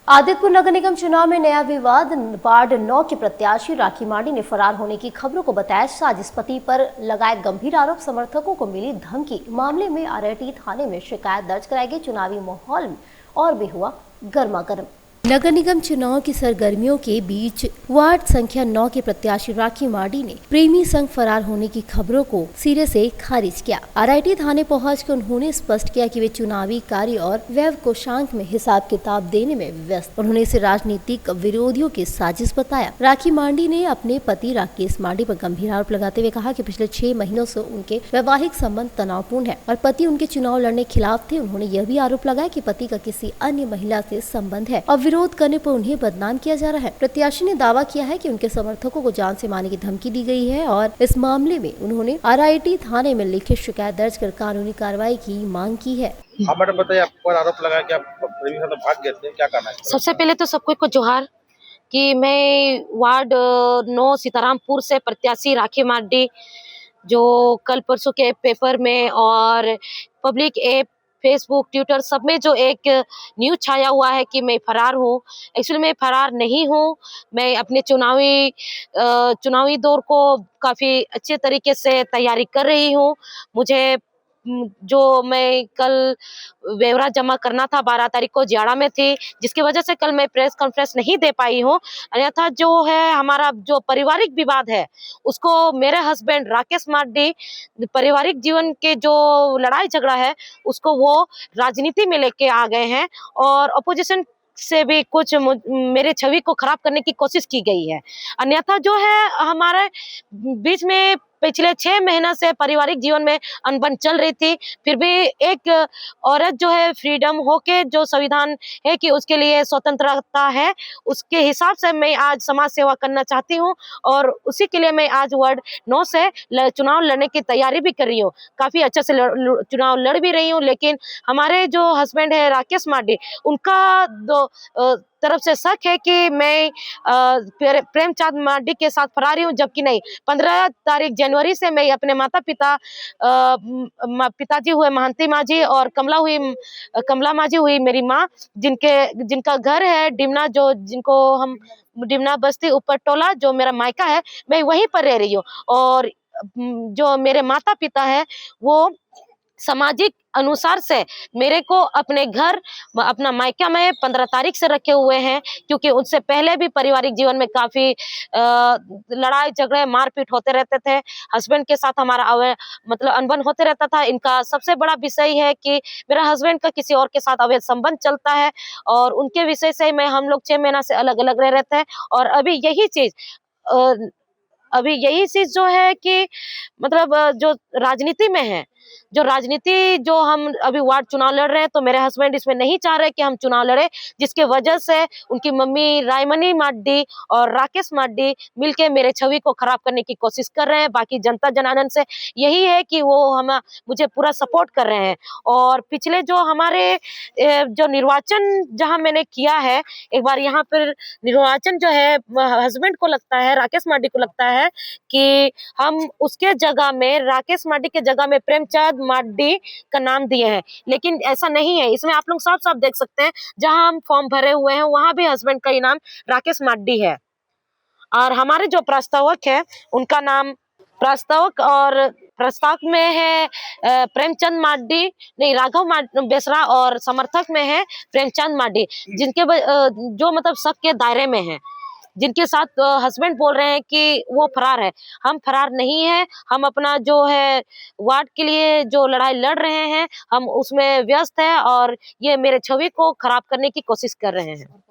आदित्यपुर नगर निगम चुनाव में नया विवाद। वार्ड 9 के प्रत्याशी राखी मांडी ने फरार होने की खबरों को बताया साजिश। पति पर लगाए गंभीर आरोप, समर्थकों को मिली धमकी। मामले में आरटी थाने में शिकायत दर्ज कराई गई। चुनावी माहौल में और भी हुआ गर्मागर्म। नगर निगम चुनाव की सरगर्मियों के बीच वार्ड संख्या 9 के प्रत्याशी राखी मांडी ने प्रेमी संग फरार होने की खबरों को सिरे से खारिज किया। आरआईटी थाने पहुंचकर उन्होंने स्पष्ट किया कि वे चुनावी कार्य और व्यय कोषांक में हिसाब किताब देने में व्यस्त। उन्होंने इसे राजनीतिक विरोधियों की साजिश बताया। राखी मांडी ने अपने पति राकेश मांडी पर गंभीर आरोप लगाते हुए कहा कि पिछले 6 महीनों से उनके वैवाहिक संबंध तनावपूर्ण है और पति उनके चुनाव लड़ने के खिलाफ थे। उन्होंने यह भी आरोप लगाया कि पति का किसी अन्य महिला से संबंध है और विरोध करने पर उन्हें बदनाम किया जा रहा है। प्रत्याशी ने दावा किया है कि उनके समर्थकों को जान से मारने की धमकी दी गई है और इस मामले में उन्होंने आरआईटी थाने में लिखित शिकायत दर्ज कर कानूनी कार्रवाई की मांग की है। आप मैडम बताइए, आप पर आरोप लगाया कि आप प्रेमी से तो भाग गए थे, क्या करना है? सबसे पहले तो सबको को जोहार कि मैं वार्ड 9 सीतारामपुर से प्रत्याशी राखी मांडी, जो कल परसों के पेपर में और पब्लिक ऐप फेसबुक ट्विटर सब में जो एक न्यूज़ छाया हुआ है कि मैं फरार हूँ। एक्चुअली मैं फरार नहीं हूँ। मैं अपने चुनावी दौर को काफ़ी अच्छे तरीके से तैयारी कर रही हूँ। मुझे जो मैं कल ब्यौरा जमा करना था 12 तारीख को जियाड़ा में थी, जिसकी वजह से कल मैं प्रेस कॉन्फ्रेंस नहीं दे पाई हूँ। अन्यथा जो है हमारा जो पारिवारिक विवाद है उसको मेरे हस्बैंड राकेश मांडी पारिवारिक जीवन के जो लड़ाई झगड़ा है उसको वो राजनीति में लेके आ गए हैं और अपोजिशन से भी कुछ मेरे छवि को खराब करने की कोशिश की गई है। अन्यथा जो है हमारे बीच में पिछले 6 महीना से पारिवारिक जीवन में अनबन चल रही थी, फिर भी एक औरत जो है फ्रीडम होके जो संविधान है कि उसके लिए स्वतंत्रता है, उसके हिसाब से मैं आज समाज सेवा करना चाहती हूँ और उसी के लिए मैं आज वार्ड 9 से चुनाव लड़ने की तैयारी भी कर रही हूँ। काफी अच्छे से चुनाव लड़ भी रही हूँ, लेकिन हमारे जो हस्बैंड है राकेश मांडी, उनका तरफ से शक है कि मैं प्रेमचंद मांडी के साथ फरारी हूँ, जबकि नहीं। 15 तारीख जनवरी से मैं अपने माता पिता पिताजी हुए महंती माँ जी और कमला माँ जी हुई मेरी माँ, जिनका घर है डिमना, जिनको हम डिमना बस्ती ऊपर टोला जो मेरा मायका है, मैं वहीं पर रह रही हूँ। और जो मेरे माता पिता है वो सामाजिक अनुसार से मेरे को अपने घर अपना मायका में 15 तारीख से रखे हुए हैं, क्योंकि उससे पहले भी पारिवारिक जीवन में काफी लड़ाई झगड़े मारपीट होते रहते थे। हस्बैंड के साथ हमारा मतलब अनबन होते रहता था। इनका सबसे बड़ा विषय है कि मेरा हस्बैंड का किसी और के साथ अवैध संबंध चलता है और उनके विषय से हम लोग 6 महीना से अलग अलग रह रहे थे। और अभी यही चीज जो है कि मतलब जो राजनीति में है, जो हम अभी वार्ड चुनाव लड़ रहे हैं, तो मेरे हस्बैंड इसमें नहीं चाह रहे कि हम चुनाव लड़े, जिसके वजह से उनकी मम्मी रायमनी मांडी और राकेश मांडी मिलके मेरे छवि को खराब करने की कोशिश कर रहे हैं। बाकी जनता जनार्दन से यही है कि वो मुझे पूरा सपोर्ट कर रहे हैं। और पिछले जो हमारे जो निर्वाचन जहां मैंने किया है, एक बार यहाँ पर निर्वाचन जो है हस्बैंड को लगता है, राकेश मांडी को लगता है कि हम उसके जगह में, राकेश मांडी के जगह में प्रेमचंद मांडी का नाम दिए हैं, लेकिन ऐसा नहीं है। इसमें आप लोग साफ साफ देख सकते हैं, जहां हम फॉर्म भरे हुए हैं वहां भी हस्बैंड का ही नाम राकेश मांडी है और हमारे जो प्रस्तावक है उनका नाम प्रस्ताव में है प्रेमचंद मांडी, नहीं राघव बेसरा, और समर्थक में है प्रेमचंद मांडी, जिनके जो मतलब शक के दायरे में है, जिनके साथ हस्बैंड बोल रहे हैं कि वो फरार है। हम फरार नहीं है। हम अपना जो है वार्ड के लिए जो लड़ाई लड़ रहे हैं हम उसमें व्यस्त है और ये मेरे छवि को खराब करने की कोशिश कर रहे हैं।